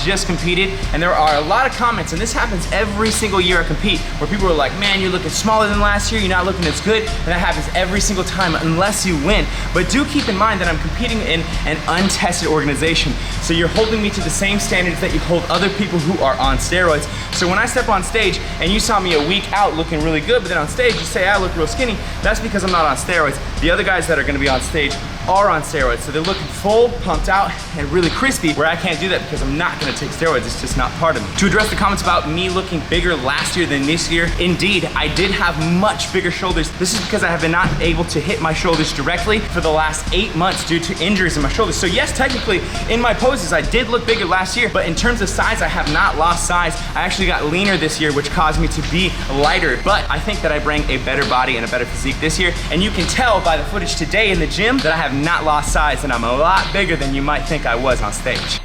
just competed, and there are a lot of comments, and this happens every single year I compete, where people are like, man, you're looking smaller than last year, you're not looking as good, and that happens every single time unless you win. But do keep in mind that I'm competing in an untested organization, so you're holding me to the same standards that you hold other people who are on steroids. So when I step on stage and you saw me a week out looking really good, but then on stage you say I look real skinny, that's because I'm not on steroids. The other guys that are gonna be on stage are on steroids, so they're looking full, pumped out, and really crispy, where I can't do that because I'm not gonna take steroids. It's just not part of me. To address the comments about me looking bigger last year than this year, indeed, I did have much bigger shoulders. This is because I have been not able to hit my shoulders directly for the last 8 months due to injuries in my shoulders. So yes, technically, in my poses, I did look bigger last year, but in terms of size, I have not lost size. I actually got leaner this year, which caused me to be lighter, but I think that I bring a better body and a better physique this year, and you can tell by the footage today in the gym that I have not lost size, and I'm a lot bigger than you might think I was on stage.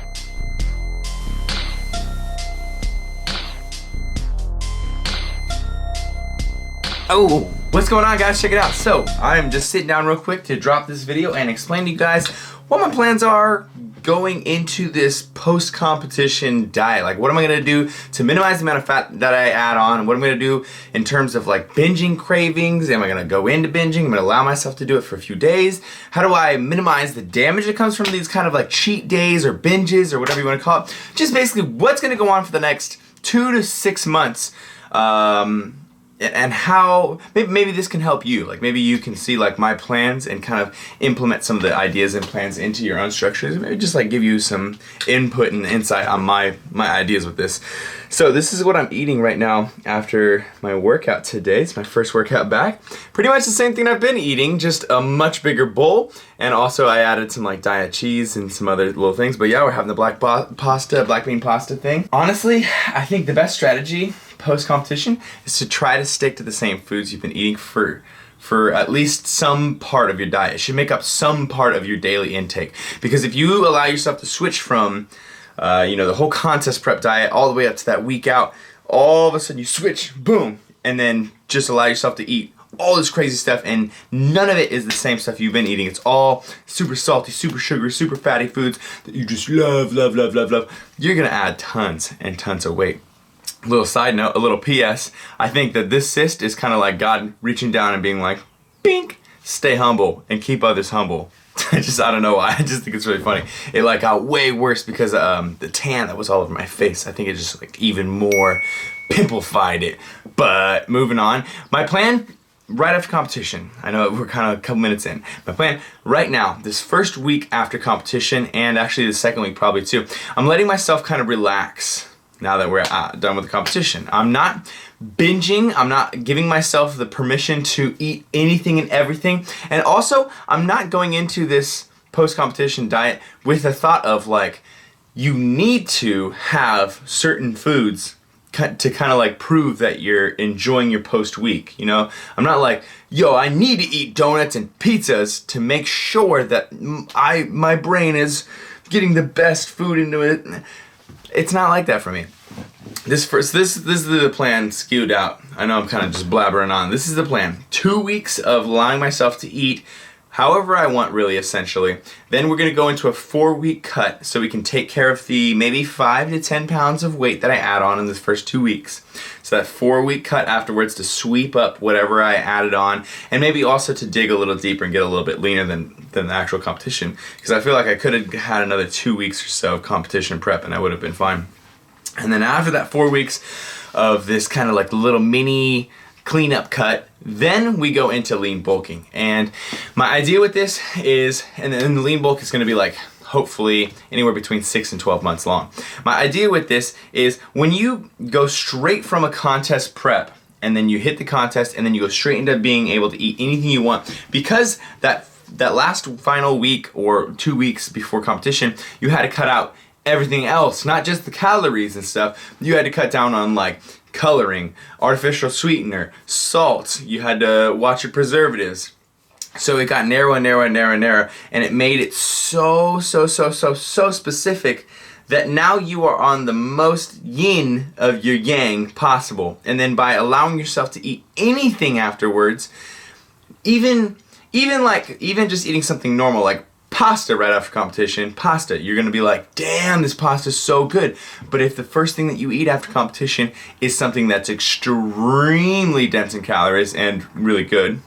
Oh, what's going on, guys? Check it out. So I'm just sitting down real quick to drop this video and explain to you guys what my plans are going into this post-competition diet. Like, what am I gonna do to minimize the amount of fat that I add on, and what I'm gonna do in terms of like binging cravings. Am I gonna go into binging? I'm gonna allow myself to do it for a few days. How do I minimize the damage that comes from these kind of like cheat days or binges or whatever you wanna call it? Just basically what's gonna go on for the next 2 to 6 months. And how maybe this can help you. Like, maybe you can see like my plans and kind of implement some of the ideas and plans into your own structures. Maybe just like give you some input and insight on my ideas with this. So this is what I'm eating right now after my workout today. It's my first workout back. Pretty much the same thing I've been eating, just a much bigger bowl. And also I added some like diet cheese and some other little things. But yeah, we're having the black bean pasta thing. Honestly, I think the best strategy post-competition is to try to stick to the same foods you've been eating for at least some part of your diet. It should make up some part of your daily intake. Because if you allow yourself to switch from you know, the whole contest prep diet all the way up to that week out, all of a sudden you switch, boom, and then just allow yourself to eat all this crazy stuff, and none of it is the same stuff you've been eating. It's all super salty, super sugary, super fatty foods that you just love. You're gonna add tons and tons of weight. Little side note, a little PS, I think that this cyst is kind of like God reaching down and being like, bink, stay humble and keep others humble. I don't know why, I just think it's really funny. It like got way worse because the tan that was all over my face. I think it just like even more pimplified it. But moving on, my plan right after competition, I know we're kind of a couple minutes in, my plan right now, this first week after competition, and actually the second week probably too, I'm letting myself kind of relax now that we're done with the competition. I'm not binging, I'm not giving myself the permission to eat anything and everything, and also I'm not going into this post-competition diet with the thought of like, you need to have certain foods to kind of like prove that you're enjoying your post-week, you know? I'm not like, yo, I need to eat donuts and pizzas to make sure that my brain is getting the best food into it. It's not like that for me. This is the plan skewed out. I know I'm kind of just blabbering on. This is the plan. 2 weeks of allowing myself to eat however I want, really, essentially. Then we're gonna go into a 4-week cut so we can take care of the maybe 5 to 10 pounds of weight that I add on in this first 2 weeks. So that 4-week cut afterwards to sweep up whatever I added on, and maybe also to dig a little deeper and get a little bit leaner than the actual competition. Because I feel like I could have had another 2 weeks or so of competition prep and I would have been fine. And then after that 4 weeks of this kind of like little mini cleanup cut, then we go into lean bulking. And my idea with this is, and then the lean bulk is gonna be like, hopefully anywhere between 6 and 12 months long. My idea with this is when you go straight from a contest prep and then you hit the contest and then you go straight into being able to eat anything you want, because that last final week or 2 weeks before competition, you had to cut out everything else, not just the calories and stuff. You had to cut down on like coloring, artificial sweetener, salt. You had to watch your preservatives. So it got narrow and narrow and narrow and narrow, and it made it so specific that now you are on the most yin of your yang possible. And then by allowing yourself to eat anything afterwards, even just eating something normal like pasta right after competition, pasta, you're gonna be like, damn, this pasta's so good. But if the first thing that you eat after competition is something that's extremely dense in calories and really good,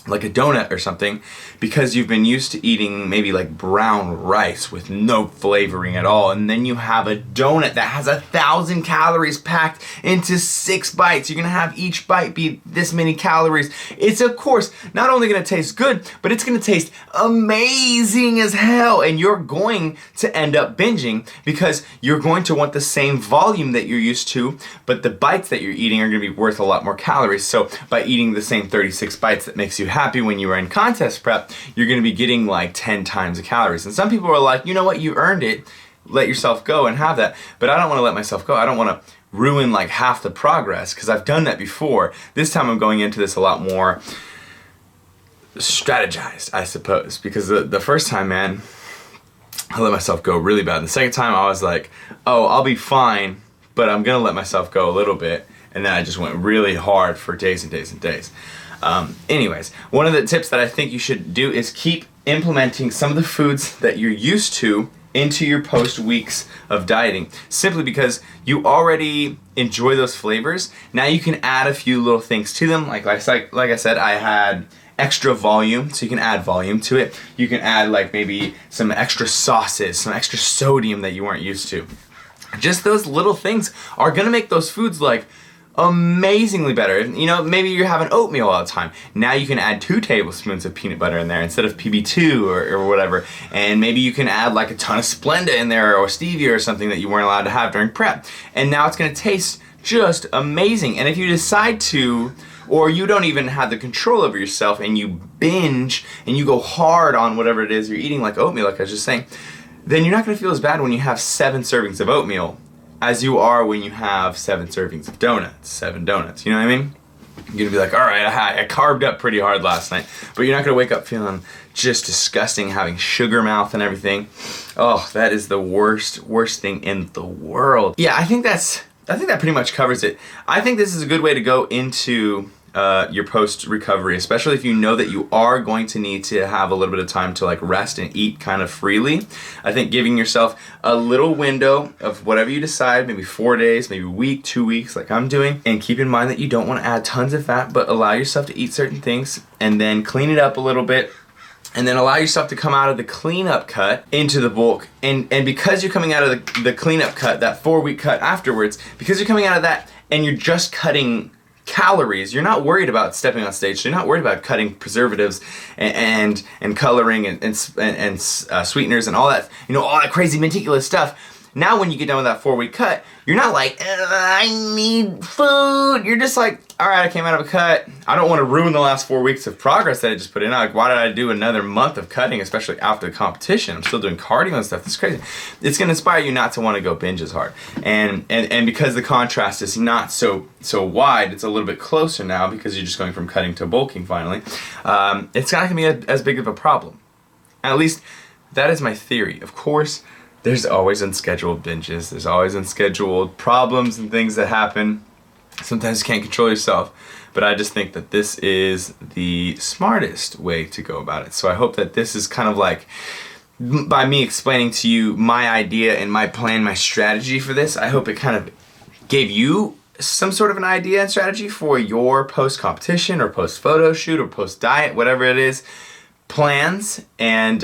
like a donut or something, because you've been used to eating maybe like brown rice with no flavoring at all, and then you have a donut that has 1,000 calories packed into 6 bites. You're gonna have each bite be this many calories. It's of course not only gonna taste good, but it's gonna taste amazing as hell, and you're going to end up binging because you're going to want the same volume that you're used to, but the bites that you're eating are gonna be worth a lot more calories. So by eating the same 36 bites that makes you happy when you were in contest prep, you're gonna be getting like 10 times the calories. And some people are like, you know what, you earned it, let yourself go and have that. But I don't wanna let myself go. I don't wanna ruin like half the progress, because I've done that before. This time I'm going into this a lot more strategized, I suppose, because the first time, man, I let myself go really bad. The second time I was like, oh, I'll be fine, but I'm gonna let myself go a little bit. And then I just went really hard for days and days and days. Anyways, one of the tips that I think you should do is keep implementing some of the foods that you're used to into your post weeks of dieting, simply because you already enjoy those flavors. Now you can add a few little things to them. Like I said, I had extra volume, so you can add volume to it. You can add like maybe some extra sauces, some extra sodium that you weren't used to. Just those little things are gonna make those foods like amazingly better. You know, maybe you're having oatmeal all the time. Now you can add 2 tablespoons of peanut butter in there instead of PB2 or whatever. And maybe you can add like a ton of Splenda in there, or stevia or something that you weren't allowed to have during prep. And now it's gonna taste just amazing. And if you decide to, or you don't even have the control over yourself and you binge and you go hard on whatever it is you're eating, like oatmeal, like I was just saying, then you're not gonna feel as bad when you have 7 servings of oatmeal as you are when you have 7 servings of donuts, 7 donuts, you know what I mean? You're gonna be like, all right, I carved up pretty hard last night, but you're not gonna wake up feeling just disgusting, having sugar mouth and everything. Oh, that is the worst thing in the world. Yeah, I think that pretty much covers it. I think this is a good way to go into your post recovery, especially if you know that you are going to need to have a little bit of time to like rest and eat kind of freely. I think giving yourself a little window of whatever you decide, maybe 4 days, maybe a week, 2 weeks, like I'm doing, and keep in mind that you don't want to add tons of fat, but allow yourself to eat certain things and then clean it up a little bit. And then allow yourself to come out of the cleanup cut into the bulk. And because you're coming out of the cleanup cut, that 4-week cut afterwards, because you're coming out of that and you're just cutting calories, you're not worried about stepping on stage. You're not worried about cutting preservatives and coloring and sweeteners and all that, you know, all that crazy meticulous stuff. Now when you get done with that 4-week cut, you're not like, I need food. You're just like, all right, I came out of a cut. I don't want to ruin the last 4 weeks of progress that I just put in. Like, why did I do another month of cutting, especially after the competition? I'm still doing cardio and stuff. It's crazy. It's going to inspire you not to want to go binge as hard. And because the contrast is not so wide, it's a little bit closer now because you're just going from cutting to bulking finally. It's not going to be as big of a problem. At least that is my theory. Of course, there's always unscheduled binges. There's always unscheduled problems and things that happen. Sometimes you can't control yourself. But I just think that this is the smartest way to go about it. So I hope that this is kind of like, by me explaining to you my idea and my plan, my strategy for this, I hope it kind of gave you some sort of an idea and strategy for your post-competition or post-photo shoot or post-diet, whatever it is, plans. And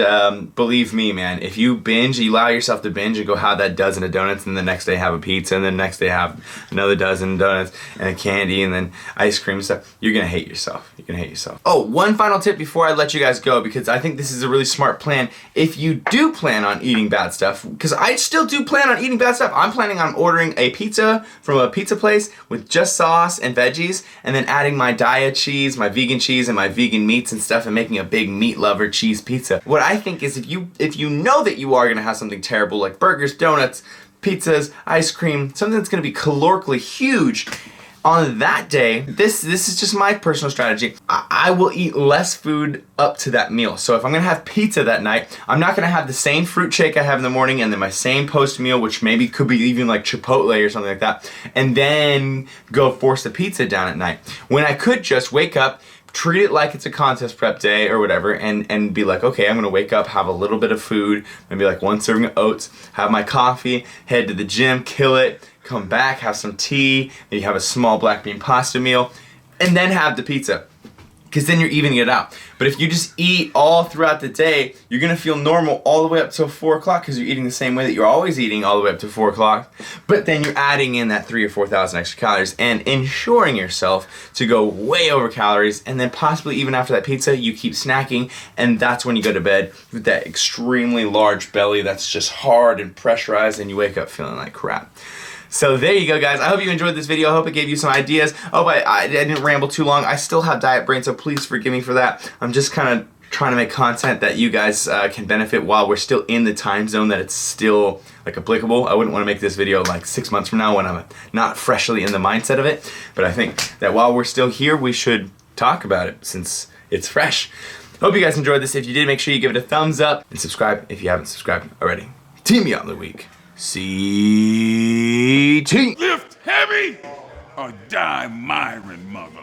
believe me, man, if you binge, you allow yourself to binge and go have that dozen of donuts, and the next day have a pizza, and then the next day have another dozen donuts and a candy and then ice cream and stuff, you're gonna hate yourself. You're gonna hate yourself. Oh, one final tip before I let you guys go, because I think this is a really smart plan. If you do plan on eating bad stuff, because I still do plan on eating bad stuff, I'm planning on ordering a pizza from a pizza place with just sauce and veggies, and then adding my diet cheese, my vegan cheese, and my vegan meats and stuff, and making a big meat lover cheese pizza. What I think is, if you know that you are gonna have something terrible like burgers, donuts, pizzas, ice cream, something that's gonna be calorically huge, on that day, this is just my personal strategy, I will eat less food up to that meal. So if I'm gonna have pizza that night, I'm not gonna have the same fruit shake I have in the morning and then my same post meal, which maybe could be even like Chipotle or something like that, and then go force the pizza down at night. When I could just wake up, treat it like it's a contest prep day or whatever, and be like, okay, I'm gonna wake up, have a little bit of food, maybe like 1 serving of oats, have my coffee, head to the gym, kill it, come back, have some tea, maybe have a small black bean pasta meal, and then have the pizza. Because then you're evening it out. But if you just eat all throughout the day, you're gonna feel normal all the way up till 4 o'clock because you're eating the same way that you're always eating all the way up to 4 o'clock. But then you're adding in that 3,000 or 4,000 extra calories and ensuring yourself to go way over calories, and then possibly even after that pizza, you keep snacking, and that's when you go to bed with that extremely large belly that's just hard and pressurized, and you wake up feeling like crap. So there you go, guys. I hope you enjoyed this video. I hope it gave you some ideas. Oh, but I didn't ramble too long. I still have diet brain, so please forgive me for that. I'm just kind of trying to make content that you guys can benefit while we're still in the time zone that it's still like applicable. I wouldn't want to make this video like 6 months from now when I'm not freshly in the mindset of it. But I think that while we're still here, we should talk about it since it's fresh. Hope you guys enjoyed this. If you did, make sure you give it a thumbs up and subscribe if you haven't subscribed already. Team me out of the week. CT. Lift heavy or die, MIRIN, mother.